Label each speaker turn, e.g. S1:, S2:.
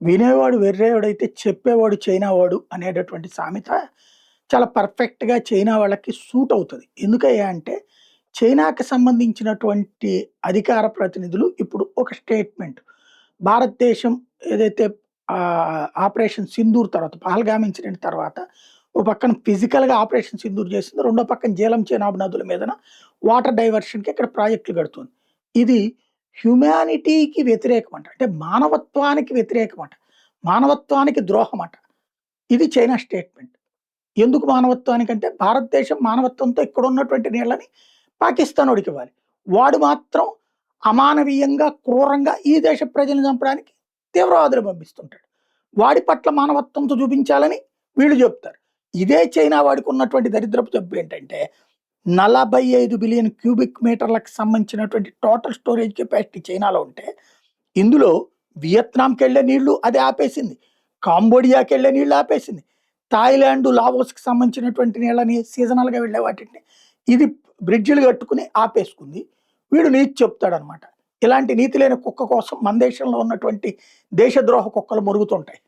S1: వినేవాడు వెర్రేవాడైతే చెప్పేవాడు చైనా వాడు అనేటటువంటి సామెత చాలా పర్ఫెక్ట్‌గా చైనా వాళ్ళకి సూట్ అవుతది. ఎందుకయ్యా అంటే, చైనాకి సంబంధించినటువంటి అధికార ప్రతినిధులు ఇప్పుడు ఒక స్టేట్‌మెంట్ భారతదేశం ఏదైతే ఆపరేషన్ సింధూర్ తర్వాత పహల్గామ్ ఇన్సిడెంట్ తర్వాత, ఓ పక్కన ఫిజికల్‌గా ఆపరేషన్ సింధూర్ చేసింది. రెండో పక్కన జేలం, చేనాబ్ నదుల మీదన వాటర్ డైవర్షన్‌కి ఇక్కడ ప్రాజెక్టులు కడుతుంది. ఇది హ్యుమానిటీకి వ్యతిరేకమంట. అంటే మానవత్వానికి వ్యతిరేకమట. మానవత్వానికి ద్రోహమట. ఇది చైనా స్టేట్‌మెంట్. ఎందుకు మానవత్వానికంటే భారతదేశం మానవత్వంతో ఇక్కడున్నటువంటి నీళ్ళని పాకిస్తానోడికివ్వాలి. వాడు మాత్రం అమానవీయంగా, క్రూరంగా ఈ దేశ ప్రజల్ని చంపడానికి తీవ్రవాదులు పంపిస్తుంటాడు. వాడి పట్ల మానవత్వంతో చూపించాలని వీళ్ళు చెప్తారు. ఇదే చైనా వాడికున్నటువంటి దరిద్రపు జబ్బు ఏంటంటే 45 బిలియన్ క్యూబిక్ మీటర్లకు సంబంధించినటువంటి టోటల్ స్టోరేజ్ కెపాసిటీ చైనాలో ఉంటే, ఇందులో వియత్నాంకెళ్ళే నీళ్లు అది ఆపేసింది. కాంబోడియాకెళ్ళే నీళ్లు ఆపేసింది. థాయిలాండ్, లావోస్‌కి సంబంధించినటువంటి నీళ్ళని సీజనల్‌గా వెళ్ళే వాటిని ఇది బ్రిడ్జిలు కట్టుకుని ఆపేసుకుంది. వీడు నీతి చెప్తాడనమాట. ఇలాంటి నీతి లేని కుక్క కోసం మన దేశంలో ఉన్నటువంటి దేశద్రోహ కుక్కలు మొరుగుతుంటాయి.